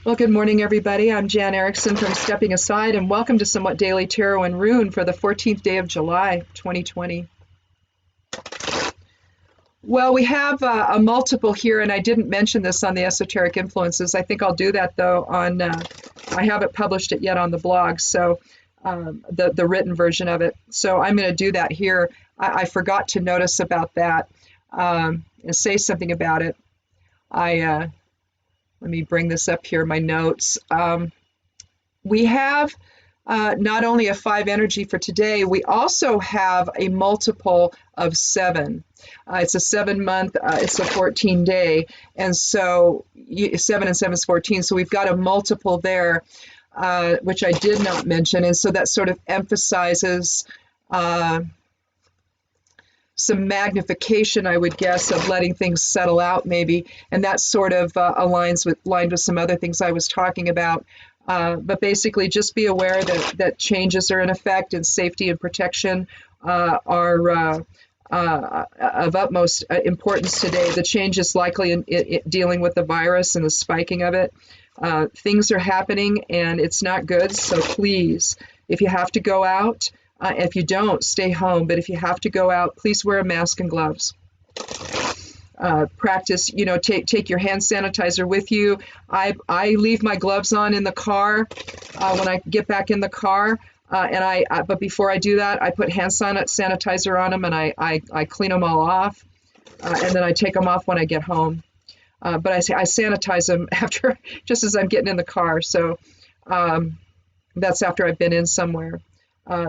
Well, good morning, everybody. I'm Jan Erickson from Stepping Aside, and welcome to Somewhat Daily Tarot and Rune for the 14th day of July, 2020. Well, we have a multiple here, and I didn't mention this on the Esoteric Influences. I think I'll do that, though, on, I haven't published it yet on the blog, so the written version of it. So I'm going to do that here. I forgot to notice about that and say something about it. Let me bring this up here, my notes. We have not only a 5 energy for today, we also have a multiple of 7. It's a 7-month, it's a 14-day, and so 7 and 7 is 14, so we've got a multiple there, which I did not mention, and so that sort of emphasizes some magnification, I would guess, of letting things settle out maybe, and that sort of aligned with some other things I was talking about. But basically, just be aware that changes are in effect, and safety and protection are of utmost importance today. The change is likely in dealing with the virus and the spiking of it. Things are happening, and it's not good, so please, if you have to go out, if you don't, stay home. But if you have to go out, please wear a mask and gloves. Practice, take your hand sanitizer with you. I leave my gloves on in the car when I get back in the car. But before I do that, I put hand sanitizer on them, and I clean them all off. And then I take them off when I get home. But I sanitize them after, just as I'm getting in the car. So that's after I've been in somewhere.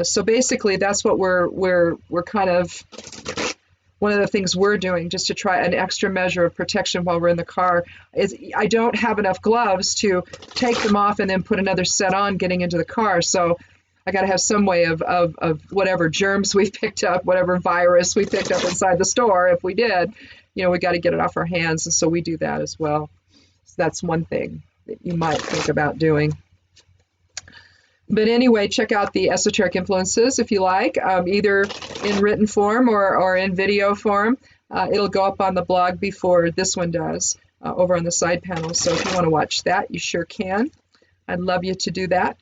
So basically, that's what we're kind of, one of the things we're doing, just to try an extra measure of protection while we're in the car. Is I don't have enough gloves to take them off and then put another set on getting into the car. So I got to have some way of whatever germs we picked up, whatever virus we picked up inside the store. If we did, we got to get it off our hands. And so we do that as well. So that's one thing that you might think about doing. But anyway, check out the Esoteric Influences if you like, either in written form or in video form. It'll go up on the blog before this one does, over on the side panel. So if you want to watch that, you sure can. I'd love you to do that.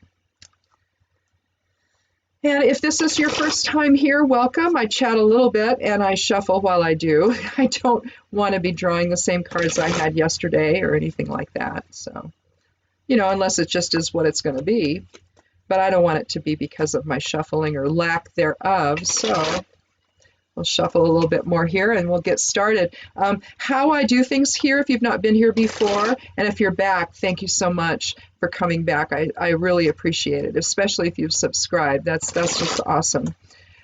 And if this is your first time here, welcome. I chat a little bit and I shuffle while I do. I don't want to be drawing the same cards I had yesterday or anything like that. So, unless it just is what it's going to be. But I don't want it to be because of my shuffling or lack thereof. So we'll shuffle a little bit more here and we'll get started. How I do things here, if you've not been here before, and if you're back, thank you so much for coming back. I really appreciate it, especially if you've subscribed. That's just awesome.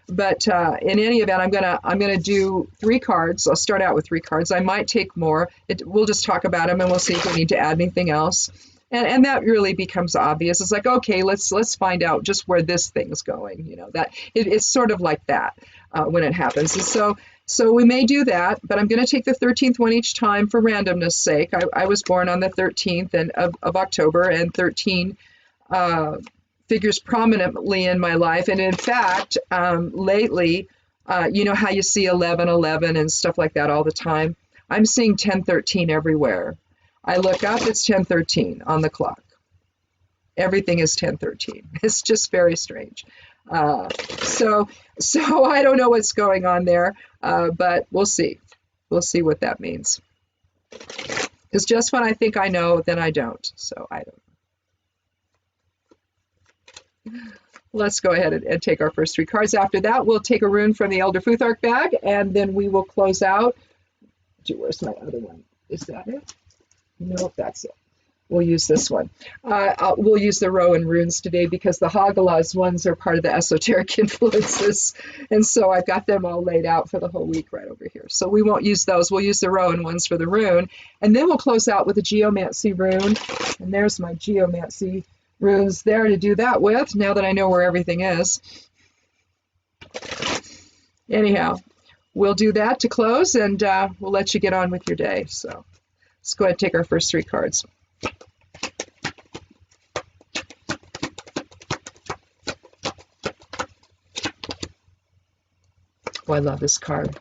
But in any event, I'm gonna do 3 cards. I'll start out with 3 cards. I might take more. We'll just talk about them and we'll see if we need to add anything else. And that really becomes obvious. It's like, okay, let's find out just where this thing's going. That it's sort of like that when it happens. And so we may do that, but I'm going to take the 13th one each time for randomness sake. I was born on the 13th of October, and 13 figures prominently in my life. And in fact, lately, you know how you see 1111 and stuff like that all the time. I'm seeing 1013 everywhere. I look up, it's 10:13 on the clock. Everything is 10:13. It's just very strange. So I don't know what's going on there, but we'll see. We'll see what that means. Because just when I think I know, then I don't. So I don't. Let's go ahead and take our first 3 cards. After that, we'll take a rune from the Elder Futhark bag, and then we will close out. Where's my other one? Is that it? Nope, that's it. We'll use this one. We'll use the Rowan runes today because the Hagalaz ones are part of the Esoteric Influences. And so I've got them all laid out for the whole week right over here. So we won't use those. We'll use the Rowan ones for the rune. And then we'll close out with a Geomancy rune. And there's my Geomancy runes there to do that with, now that I know where everything is. Anyhow, we'll do that to close, and we'll let you get on with your day. So let's go ahead and take our first 3 cards. Oh, I love this card.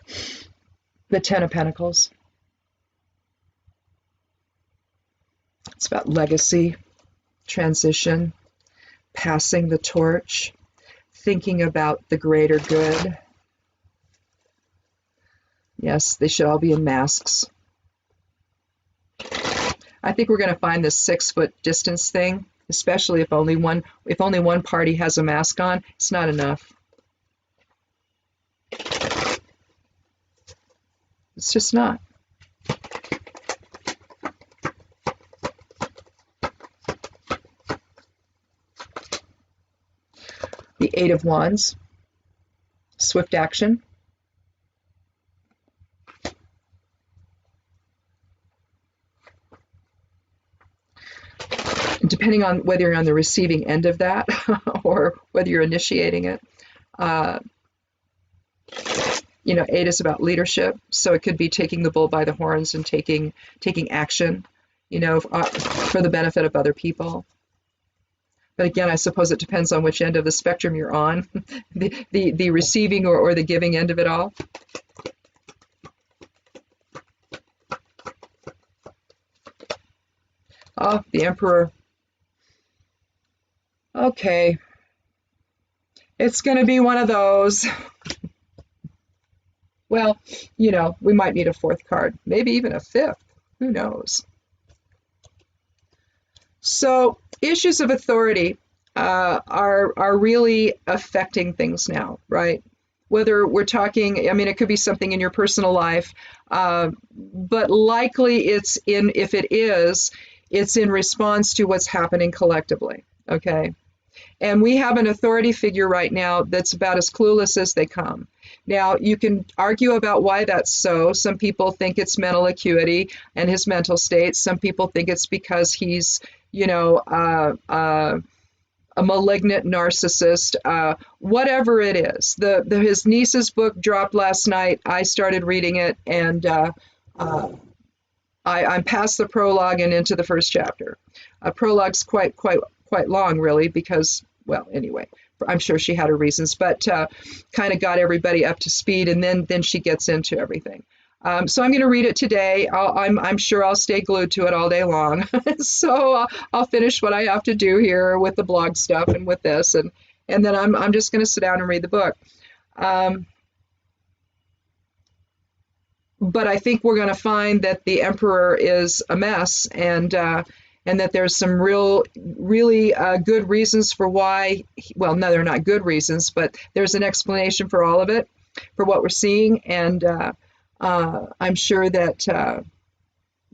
The Ten of Pentacles. It's about legacy, transition, passing the torch, thinking about the greater good. Yes, they should all be in masks. I think we're going to find this 6-foot distance thing, especially if only one party has a mask on. It's not enough. It's just not. The 8 of Wands, swift action. Depending on whether you're on the receiving end of that or whether you're initiating it. 8 is about leadership, so it could be taking the bull by the horns and taking action, for the benefit of other people. But again, I suppose it depends on which end of the spectrum you're on, the receiving or the giving end of it all. Oh, the Emperor. Okay. It's going to be one of those. Well, we might need a 4th card, maybe even a 5th. Who knows? So issues of authority are really affecting things now, right? Whether we're talking, it could be something in your personal life, but likely if it is, it's in response to what's happening collectively, okay? And we have an authority figure right now that's about as clueless as they come. Now, you can argue about why that's so. Some people think it's mental acuity and his mental state. Some people think it's because he's, a malignant narcissist, whatever it is. His niece's book dropped last night. I started reading it, and I'm past the prologue and into the first chapter. Prologue's quite long, really, because, well, anyway, I'm sure she had her reasons, but kind of got everybody up to speed, and then she gets into everything. So I'm going to read it today. I'm sure I'll stay glued to it all day long. So I'll finish what I have to do here with the blog stuff and with this, and then I'm just going to sit down and read the book. But I think we're going to find that the Emperor is a mess, and that there's some really good reasons for why. Well, no, they're not good reasons, but there's an explanation for all of it, for what we're seeing, and I'm sure that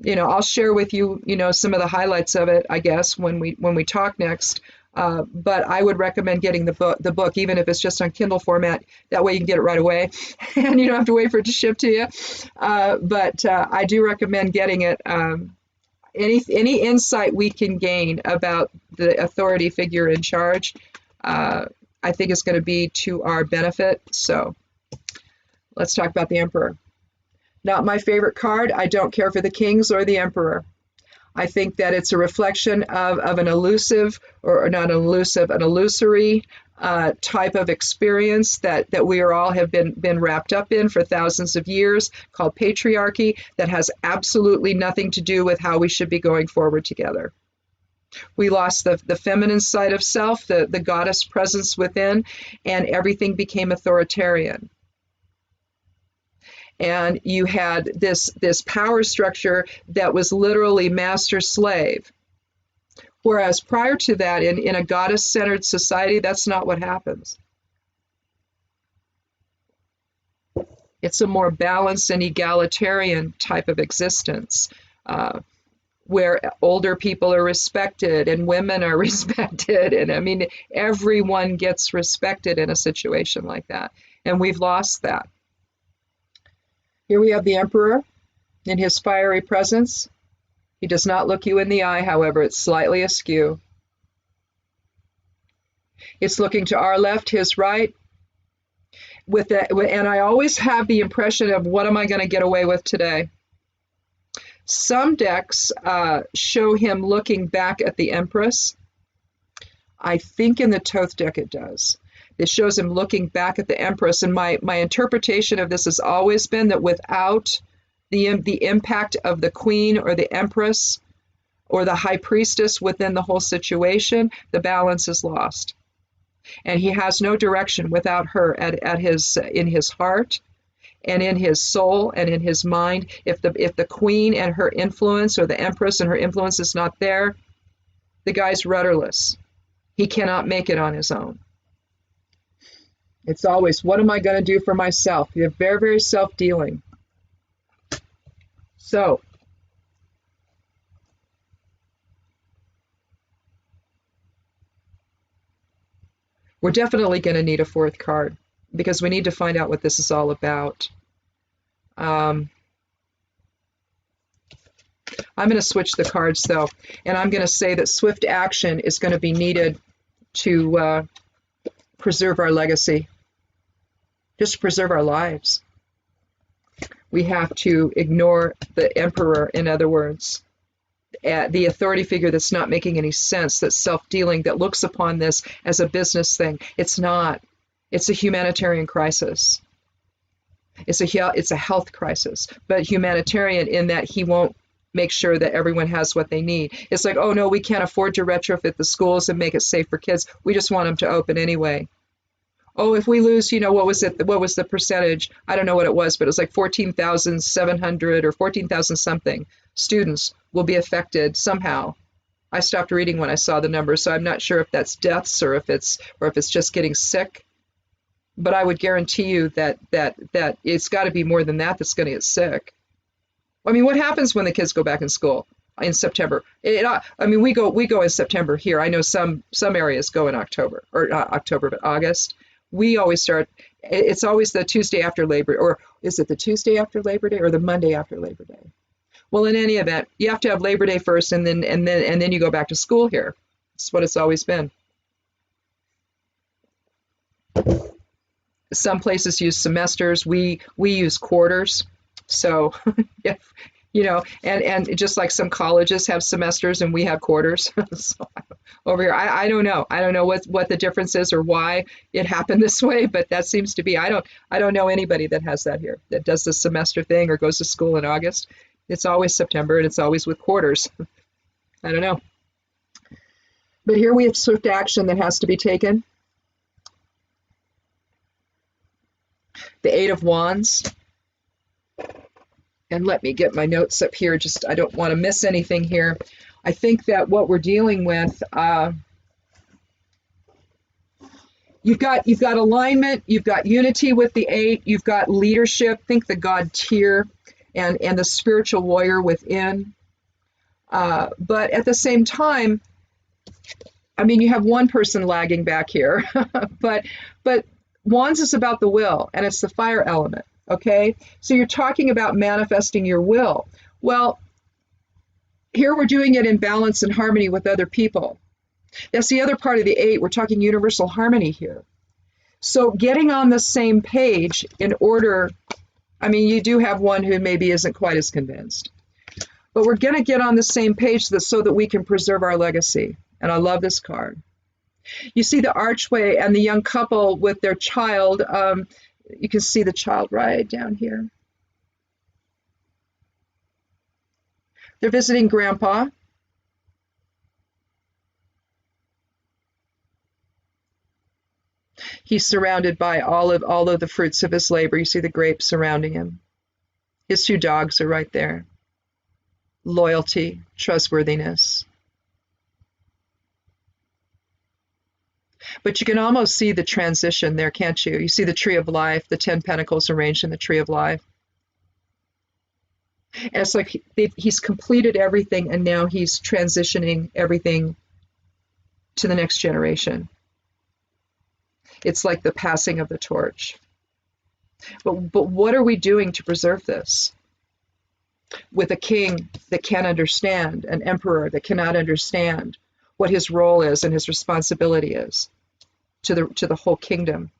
I'll share with you some of the highlights of it, I guess, when we talk next. But I would recommend getting the book, even if it's just on Kindle format. That way you can get it right away, and you don't have to wait for it to ship to you. But I do recommend getting it. Any insight we can gain about the authority figure in charge, I think is going to be to our benefit. So let's talk about the Emperor. Not my favorite card. I don't care for the Kings or the Emperor. I think that it's a reflection of an elusive, or not an elusive, an illusory type of experience that we all have been wrapped up in for thousands of years, called patriarchy, that has absolutely nothing to do with how we should be going forward together. We lost the feminine side of self, the goddess presence within, and everything became authoritarian. And you had this power structure that was literally master-slave. Whereas prior to that, in a goddess-centered society, that's not what happens. It's a more balanced and egalitarian type of existence, where older people are respected and women are respected. And everyone gets respected in a situation like that. And we've lost that. Here we have the Emperor in his fiery presence. He does not look you in the eye, however, it's slightly askew. It's looking to our left, his right. And I always have the impression of, what am I going to get away with today? Some decks show him looking back at the Empress. I think in the Thoth deck it does. It shows him looking back at the Empress, and my interpretation of this has always been that without the impact of the Queen or the Empress, or the high priestess within the whole situation, the balance is lost. And he has no direction without her in his heart and in his soul and in his mind. If the queen and her influence, or the empress and her influence, is not there, the guy's rudderless. He cannot make it on his own. It's always, what am I going to do for myself? You're very, very self-dealing. So, we're definitely going to need a fourth card, because we need to find out what this is all about. I'm going to switch the cards, though, and I'm going to say that swift action is going to be needed to preserve our legacy, just to preserve our lives. We have to ignore the emperor, in other words, the authority figure that's not making any sense, that's self-dealing, that looks upon this as a business thing. It's not. It's a humanitarian crisis. It's a health crisis, but humanitarian in that he won't make sure that everyone has what they need. It's like, oh no, we can't afford to retrofit the schools and make it safe for kids. We just want them to open anyway. Oh, if we lose, what was it? What was the percentage? I don't know what it was, but it was like 14,700 or 14,000 something students will be affected somehow. I stopped reading when I saw the numbers, so I'm not sure if that's deaths or if it's just getting sick. But I would guarantee you that it's got to be more than that that's going to get sick. I mean, what happens when the kids go back in school in September? We go in September here. I know some areas go in October, or not October, but August. We always start. It's always the Tuesday after Labor, or is it the Tuesday after Labor Day or the Monday after Labor Day? Well, in any event, you have to have Labor Day first, and then you go back to school here. It's what it's always been. Some places use semesters. We use quarters. So, and just like some colleges have semesters and we have quarters. So over here, I don't know. I don't know what the difference is or why it happened this way, but that seems to be. I don't know anybody that has that here, that does the semester thing or goes to school in August. It's always September, and it's always with quarters. I don't know. But here we have swift action that has to be taken. The Eight of Wands. And let me get my notes up here. Just, I don't want to miss anything here. I think that what we're dealing with, you've got alignment, you've got unity with the Eight, you've got leadership. Think the God tier and the spiritual warrior within. But at the same time, I mean, you have one person lagging back here, but Wands is about the will, and it's the fire element. Okay, so you're talking about manifesting your will. Well, here we're doing it in balance and harmony with other people. That's the other part of the Eight. We're talking universal harmony here. So getting on the same page in order, I mean, you do have one who maybe isn't quite as convinced, but we're going to get on the same page so that we can preserve our legacy. And I love this card. You see the archway and the young couple with their child. You can see the child right down here. They're visiting Grandpa. He's surrounded by all of the fruits of his labor. You see the grapes surrounding him. His two dogs are right there. Loyalty, trustworthiness. But you can almost see the transition there, can't you? You see the tree of life, the 10 pentacles arranged in the tree of life. And it's like he's completed everything, and now he's transitioning everything to the next generation. It's like the passing of the torch. But what are we doing to preserve this? With a king that can't understand, an emperor that cannot understand what his role is and his responsibility is to the whole kingdom.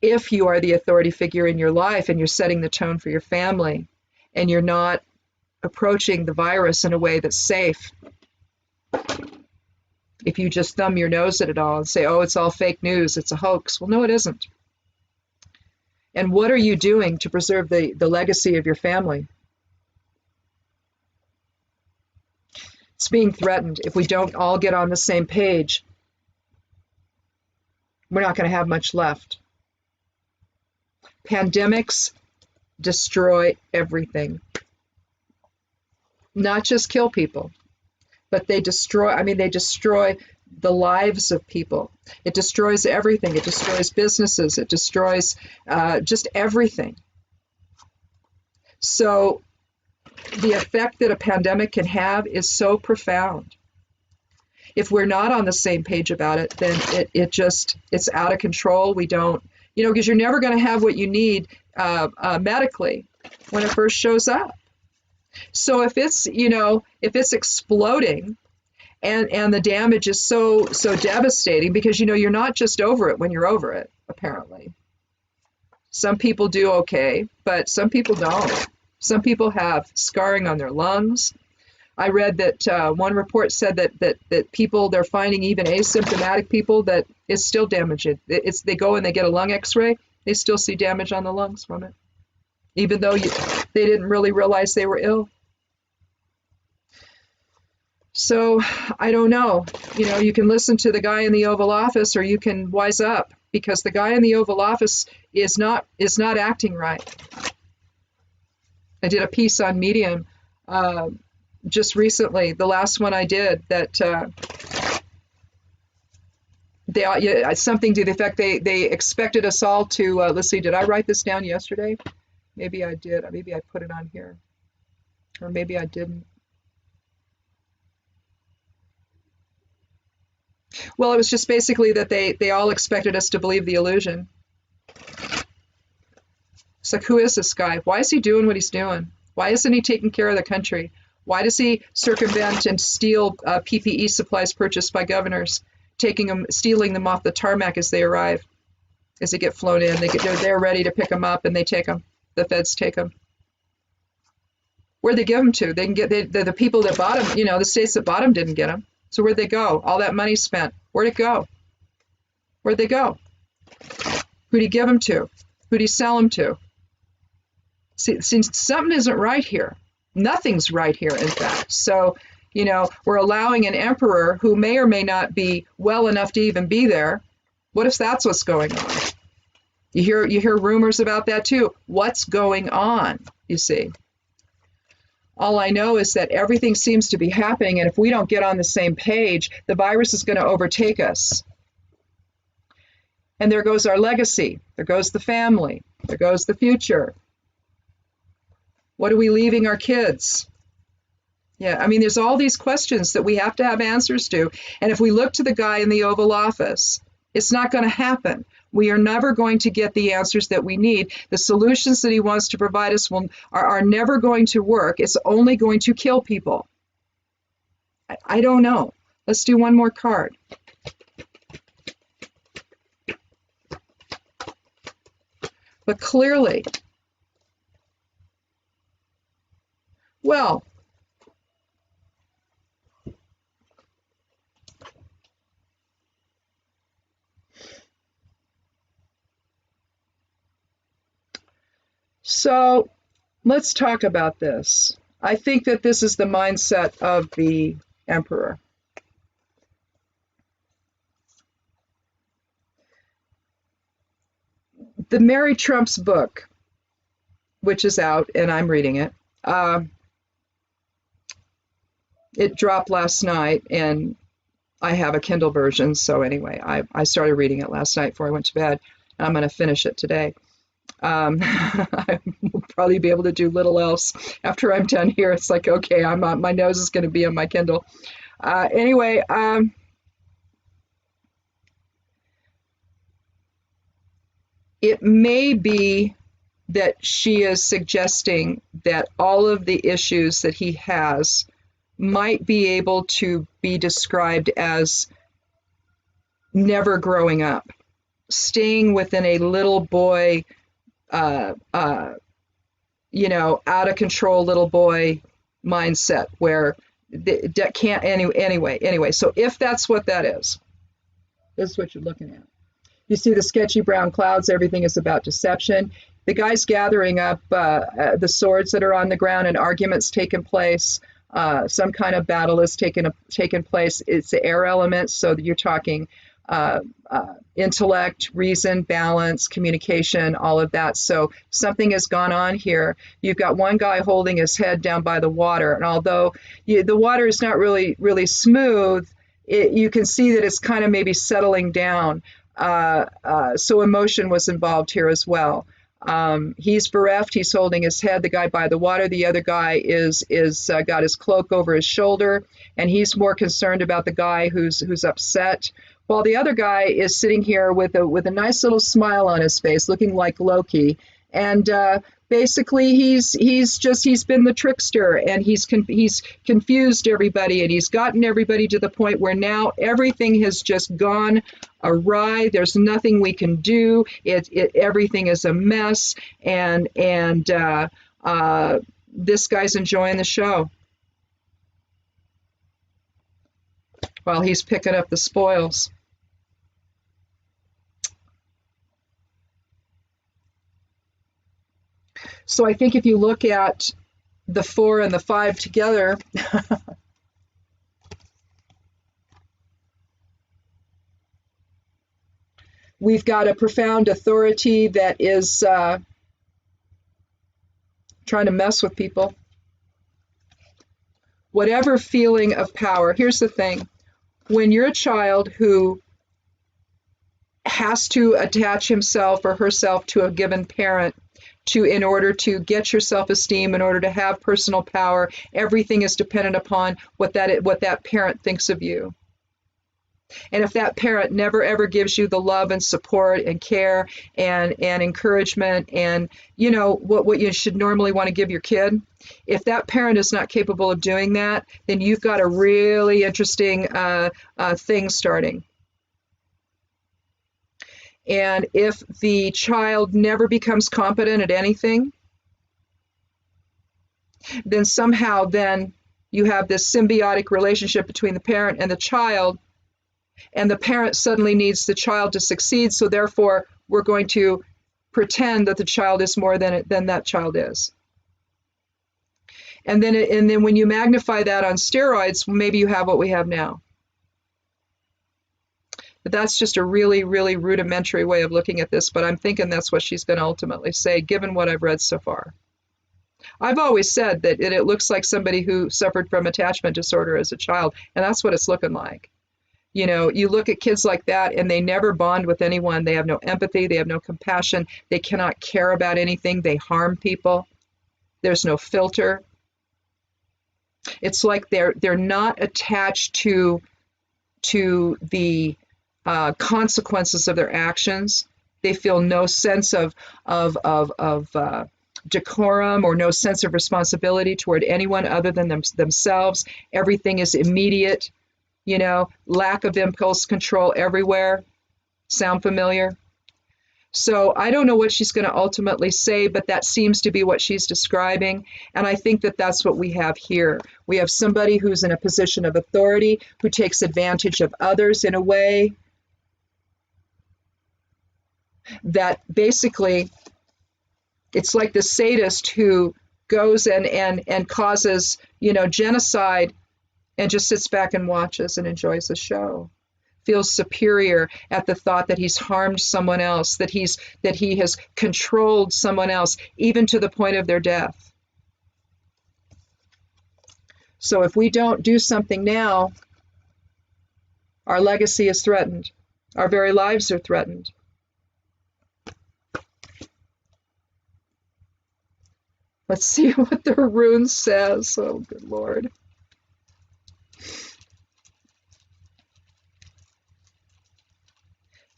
If you are the authority figure in your life and you're setting the tone for your family and you're not approaching the virus in a way that's safe, if you just thumb your nose at it all and say, oh, it's all fake news, it's a hoax. Well, no, it isn't. And what are you doing to preserve the legacy of your family? It's being threatened. If we don't all get on the same page, we're not going to have much left. Pandemics destroy everything. Not just kill people, but they destroy the lives of people. It destroys everything. It destroys businesses. It destroys just everything. So the effect that a pandemic can have is so profound. If we're not on the same page about it, then it's out of control. We don't, because you're never going to have what you need medically when it first shows up. So if it's exploding and the damage is so devastating, because you're not just over it when you're over it, apparently. Some people do okay, but some people don't. Some people have scarring on their lungs. I read that one report said that people, they're finding even asymptomatic people that it's still damaging. They go and they get a lung x-ray, they still see damage on the lungs from it, even though they didn't really realize they were ill. So I don't know. You can listen to the guy in the Oval Office, or you can wise up, because the guy in the Oval Office is not acting right. I did a piece on Medium just recently, the last one I did, that something to the effect they expected us all to, let's see, did I write this down yesterday? Maybe I did. Maybe I put it on here. Or maybe I didn't. Well, it was just basically that they all expected us to believe the illusion. It's like, who is this guy? Why is he doing what he's doing? Why isn't he taking care of the country? Why does he circumvent and steal PPE supplies purchased by governors, stealing them off the tarmac as they arrive, as they get flown in? They're ready to pick them up, and they take them. The feds take them. Where'd they give them to? They can get the people that bought them. The states that bought them didn't get them. So where'd they go? All that money spent. Where'd it go? Where'd they go? Who'd he give them to? Who'd he sell them to? See, something isn't right here. Nothing's right here, in fact. So, we're allowing an emperor who may or may not be well enough to even be there. What if that's what's going on? You hear rumors about that too. What's going on, you see? All I know is that everything seems to be happening, and if we don't get on the same page, the virus is going to overtake us. And there goes our legacy. There goes the family. There goes the future. What are we leaving our kids? Yeah, there's all these questions that we have to have answers to. And if we look to the guy in the Oval Office, it's not going to happen. We are never going to get the answers that we need. The solutions that he wants to provide us are never going to work. It's only going to kill people. I don't know. Let's do one more card. But clearly, well, so let's talk about this. I think that this is the mindset of the emperor. The Mary Trump's book, which is out, and I'm reading it, it dropped last night, and I have a Kindle version. So anyway, I started reading it last night before I went to bed. And I'm going to finish it today. I will probably be able to do little else after I'm done here. It's like, okay, my nose is going to be on my Kindle. Anyway, it may be that she is suggesting that all of the issues that he has might be able to be described as never growing up, staying within a little boy, out of control little boy mindset where that can't anyway. So if that's what that is, this is what you're looking at. You see the sketchy brown clouds, everything is about deception. The guy's gathering up the swords that are on the ground and arguments taking place. some kind of battle is taken place. It's the air element, so you're talking intellect, reason, balance, communication, all of that. So something has gone on here. You've got one guy holding his head down by the water, and although the water is not really smooth, you can see that it's kind of maybe settling down. So emotion was involved here as well. He's bereft. He's holding his head. The guy by the water. The other guy is got his cloak over his shoulder, and he's more concerned about the guy who's upset. While the other guy is sitting here with a nice little smile on his face, looking like Loki, and basically he's been the trickster, and he's confused everybody, and he's gotten everybody to the point where now everything has just gone awry. There's nothing we can do. Everything is a mess, and this guy's enjoying the show while he's picking up the spoils. So I think if you look at the 4 and the 5 together, we've got a profound authority that is trying to mess with people. Whatever feeling of power. Here's the thing. When you're a child who has to attach himself or herself to a given parent in order to get your self-esteem, in order to have personal power, everything is dependent upon what that parent thinks of you. And if that parent never ever gives you the love and support and care and encouragement and what you should normally want to give your kid, if that parent is not capable of doing that, then you've got a really interesting thing starting. And if the child never becomes competent at anything, then somehow you have this symbiotic relationship between the parent and the child, and the parent suddenly needs the child to succeed, so therefore we're going to pretend that the child is more than that child is. And then when you magnify that on steroids, maybe you have what we have now. But that's just a really, really rudimentary way of looking at this, but I'm thinking that's what she's going to ultimately say, given what I've read so far. I've always said that it looks like somebody who suffered from attachment disorder as a child, and that's what it's looking like. You look at kids like that, and they never bond with anyone. They have no empathy. They have no compassion. They cannot care about anything. They harm people. There's no filter. It's like they're not attached to the consequences of their actions. They feel no sense of decorum or no sense of responsibility toward anyone other than themselves. Everything is immediate, lack of impulse control everywhere. Sound familiar? So I don't know what she's going to ultimately say, but that seems to be what she's describing. And I think that that's what we have here. We have somebody who's in a position of authority, who takes advantage of others in a way that basically, it's like the sadist who goes and causes, genocide, and just sits back and watches and enjoys the show. Feels superior at the thought that he's harmed someone else, that he has controlled someone else, even to the point of their death. So if we don't do something now, our legacy is threatened. Our very lives are threatened. Let's see what the rune says. Oh, good Lord.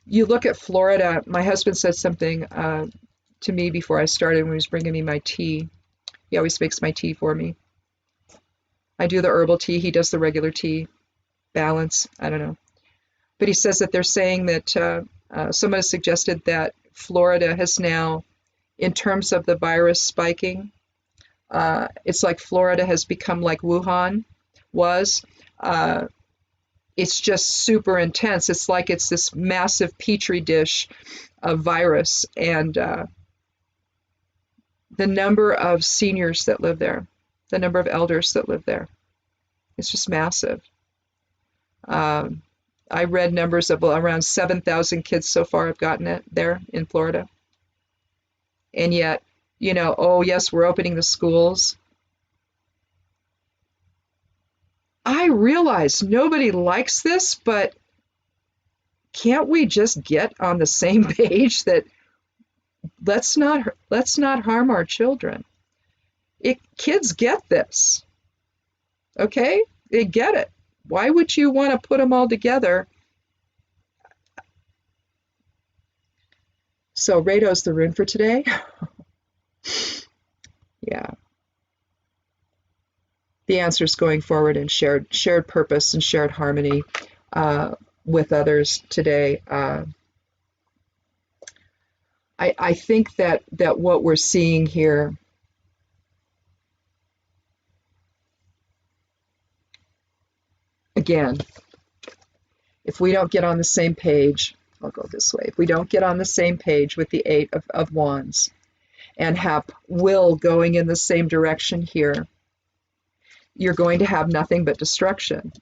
You look at Florida. My husband said something to me before I started when he was bringing me my tea. He always makes my tea for me. I do the herbal tea. He does the regular tea. Balance. I don't know. But he says that they're saying that someone has suggested that Florida has now, in terms of the virus spiking, it's like Florida has become like Wuhan was. It's just super intense. It's like it's this massive petri dish of virus, and the number of seniors that live there, the number of elders that live there, It's just massive. I read numbers of around 7,000 kids so far have gotten it there in Florida. And yet, oh yes, we're opening the schools. I realize nobody likes this, but can't we just get on the same page that let's not harm our children? Kids get this, okay? They get it. Why would you want to put them all together? So Rado's the rune for today. Yeah. The answer is going forward in shared purpose and shared harmony with others today. I think that what we're seeing here again, if we don't get on the same page, I'll go this way. If we don't get on the same page with the Eight of Wands and have will going in the same direction here, you're going to have nothing but destruction.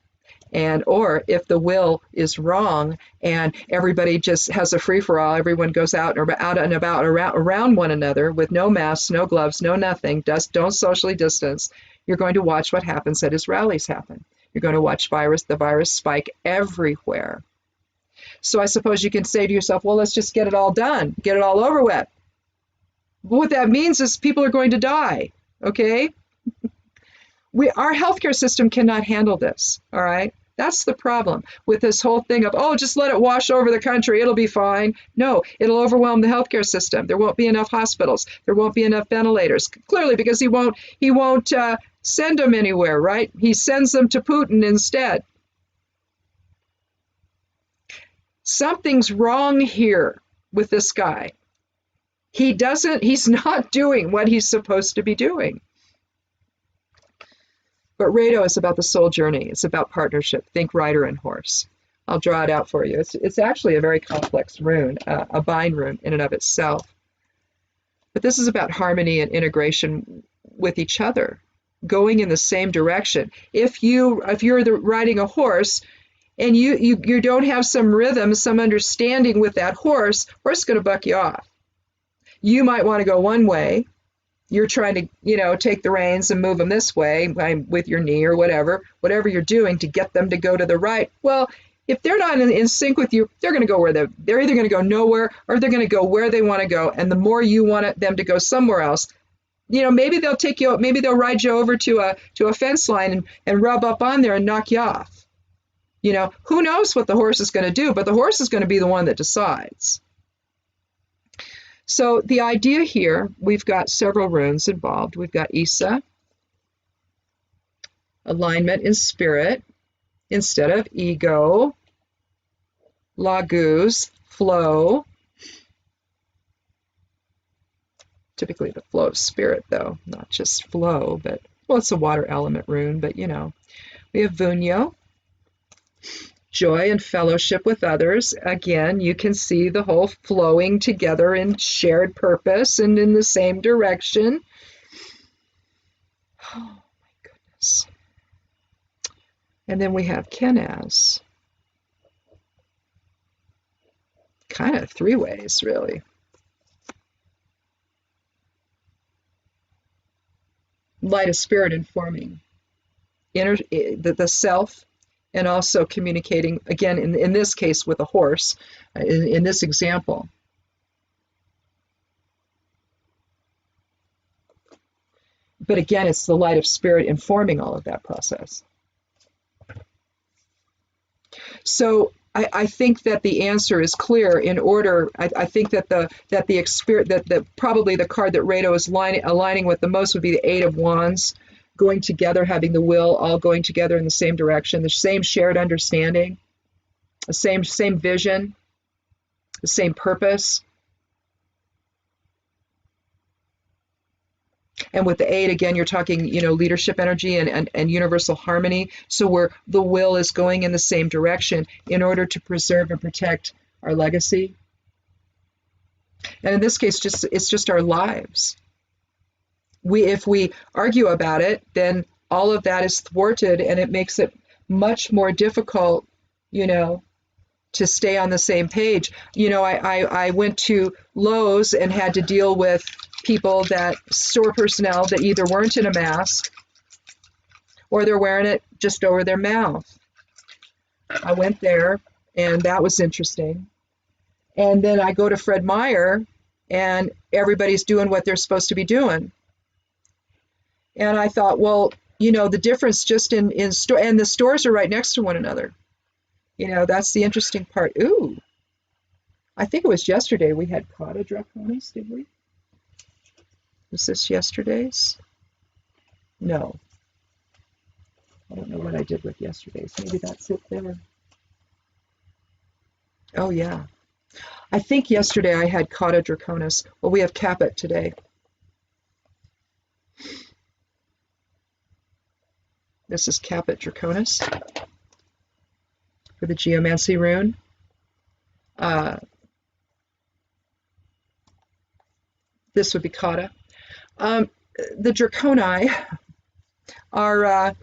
And or if the will is wrong and everybody just has a free-for-all, everyone goes out and about around one another with no masks, no gloves, no nothing, don't socially distance, you're going to watch what happens at his rallies happen. You're going to watch the virus spike everywhere. So I suppose you can say to yourself, well, let's just get it all done, get it all over with. But what that means is people are going to die, okay? Our healthcare system cannot handle this, all right? That's the problem with this whole thing of, oh, just let it wash over the country, it'll be fine. No, it'll overwhelm the healthcare system. There won't be enough hospitals. There won't be enough ventilators. Clearly, because he won't send them anywhere, right? He sends them to Putin instead. Something's wrong here with this guy. He's not doing what he's supposed to be doing. But Rado is about the soul journey. It's about partnership. Think rider and horse. I'll draw it out for you. It's actually a very complex rune, a bind rune in and of itself. But this is about harmony and integration with each other, going in the same direction. If you're riding a horse and you don't have some rhythm, some understanding with that horse is going to buck you off. You might want to go one way. You're trying to, take the reins and move them this way with your knee or whatever you're doing to get them to go to the right. Well, if they're not in sync with you, they're going to go where they're either going to go nowhere or they're going to go where they want to go. And the more you want them to go somewhere else, maybe they'll take you, maybe they'll ride you over to a fence line and rub up on there and knock you off. Who knows what the horse is going to do, but the horse is going to be the one that decides. So the idea here, we've got several runes involved. We've got Isa, alignment in spirit instead of ego, Laguz, flow, typically the flow of spirit though, not just flow, but, well, it's a water element rune, but we have Vunyo, joy and fellowship with others. Again, you can see the whole flowing together in shared purpose and in the same direction. Oh my goodness. And then we have Kenaz. Kind of three ways, really. Light of spirit informing the self, and also communicating, again, in this case, with a horse, in this example. But again, it's the light of spirit informing all of that process. So I think that the answer is clear. In order, I think that probably the card that Rado is aligning with the most would be the Eight of Wands, going together, having the will, all going together in the same direction, the same shared understanding, the same vision, the same purpose. And with the Eight, again, you're talking, leadership energy and universal harmony. So where the will is going in the same direction in order to preserve and protect our legacy. And in this case, it's just our lives. If we argue about it, then all of that is thwarted, and it makes it much more difficult, you know, to stay on the same page. You know, I went to Lowe's and had to deal with people, that store personnel, that either weren't in a mask or they're wearing it just over their mouth. I went there, and that was interesting. And then I go to Fred Meyer, and everybody's doing what they're supposed to be doing. And I thought, well, you know, the difference just in store, and the stores are right next to one another. You know, that's the interesting part. Ooh, I think it was yesterday we had Cauda draconis, did we? Was this yesterday's? No. I don't know what I did with yesterday's. Maybe that's it there. Oh, yeah. I think yesterday I had Cauda draconis. Well, we have Caput today. This is Caput draconis for the Geomancy rune. This would be Cauda. The draconi are,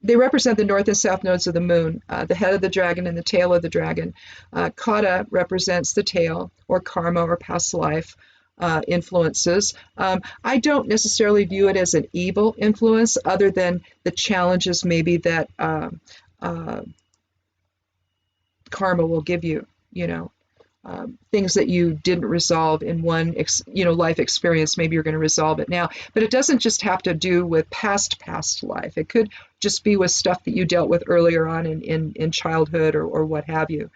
they represent the north and south nodes of the moon, the head of the dragon and the tail of the dragon. Cauda represents the tail, or karma, or past life influences. I don't necessarily view it as an evil influence, other than the challenges maybe that karma will give you, you know. Things that you didn't resolve in one life experience, maybe you're going to resolve it now. But it doesn't just have to do with past life. It could just be with stuff that you dealt with earlier on in childhood, or what have you.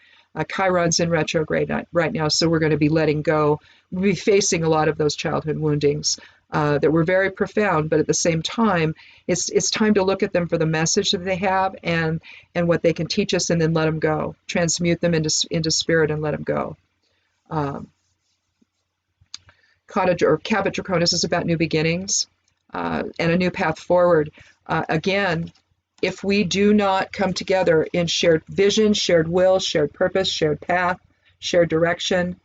Chiron's in retrograde right now, so we're going to be letting go. We'll be facing a lot of those childhood woundings that were very profound, but at the same time, it's time to look at them for the message that they have, and what they can teach us, and then let them go. Transmute them into spirit and let them go. Cauda or Caput draconis is about new beginnings and a new path forward. Again, if we do not come together in shared vision, shared will, shared purpose, shared path, shared direction,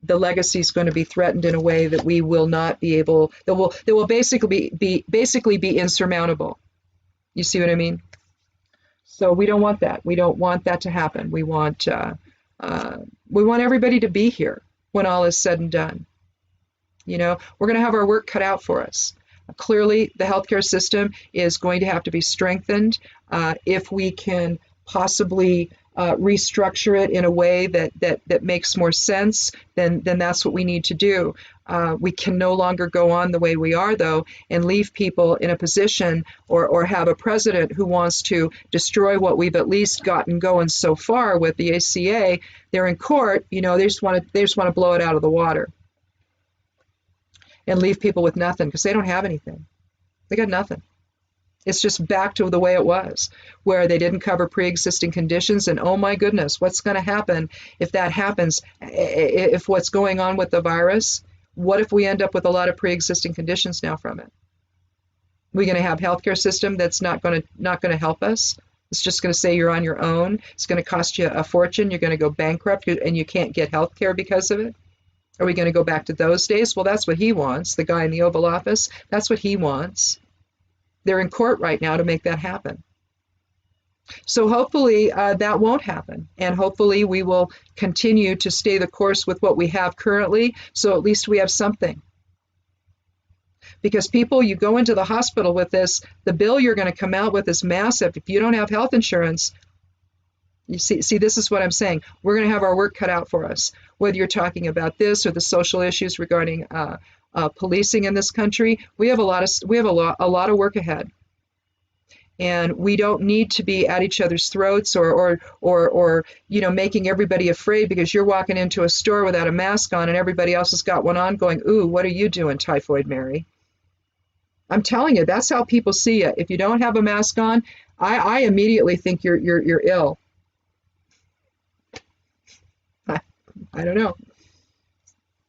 the legacy is going to be threatened in a way that we will not be able, that will basically be insurmountable. You see what I mean? So we don't want that. We don't want that to happen. We want everybody to be here when all is said and done. You know, we're going to have our work cut out for us. Clearly, the healthcare system is going to have to be strengthened. If we can possibly restructure it in a way that makes more sense, then that's what we need to do. We can no longer go on the way we are, though, and leave people in a position, or have a president who wants to destroy what we've at least gotten going so far with the ACA. They're in court, you know, they just want to blow it out of the water and leave people with nothing, because they don't have anything. They got nothing. It's just back to the way it was, where they didn't cover pre-existing conditions. And oh my goodness, what's going to happen if that happens? If what's going on with the virus, what if we end up with a lot of pre-existing conditions now from it? We're going to have a healthcare system that's not going to help us. It's just going to say you're on your own. It's going to cost you a fortune. You're going to go bankrupt, and you can't get healthcare because of it. Are we going to go back to those days? Well, that's what he wants. The guy in the Oval Office, that's what he wants. They're in court right now to make that happen. So hopefully that won't happen. And hopefully we will continue to stay the course with what we have currently, so at least we have something. Because people, you go into the hospital with this, the bill you're going to come out with is massive. If you don't have health insurance, you see, this is what I'm saying. We're going to have our work cut out for us. Whether you're talking about this or the social issues regarding policing in this country, we have a lot of work ahead, and we don't need to be at each other's throats or making everybody afraid because you're walking into a store without a mask on and everybody else has got one on, going, "Ooh, what are you doing, Typhoid Mary?" I'm telling you, that's how people see you. If you don't have a mask on, I immediately think you're ill. I don't know.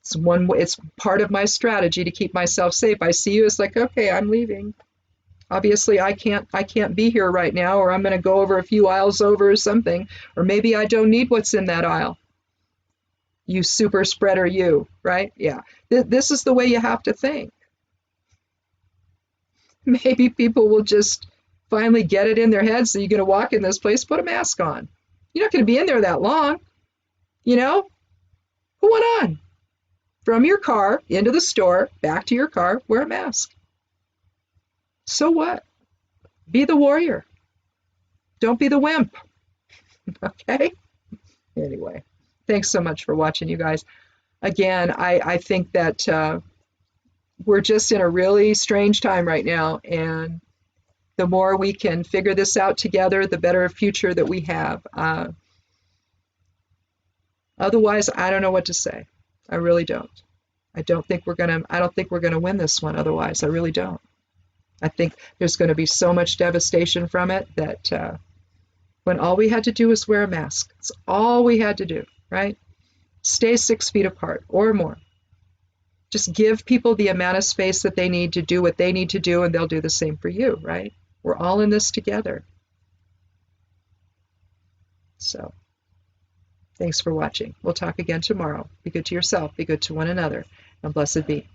It's part of my strategy to keep myself safe. I see you, it's like, okay, I'm leaving. Obviously, I can't be here right now, or I'm going to go over a few aisles over or something, or maybe I don't need what's in that aisle. You super spreader, you, right? Yeah. This is the way you have to think. Maybe people will just finally get it in their heads that you're going to walk in this place, put a mask on. You're not going to be in there that long. You know, who went on? From your car into the store, back to your car, wear a mask. So what? Be the warrior. Don't be the wimp. Okay? Anyway, thanks so much for watching, you guys. Again, I think that we're just in a really strange time right now, and the more we can figure this out together, the better future that we have. Otherwise, I don't know what to say. I really don't. I don't think we're gonna win this one otherwise. I really don't. I think there's going to be so much devastation from it that when all we had to do was wear a mask. It's all we had to do, right? Stay 6 feet apart or more. Just give people the amount of space that they need to do what they need to do, and they'll do the same for you, right? We're all in this together. So, thanks for watching. We'll talk again tomorrow. Be good to yourself. Be good to one another. And blessed be.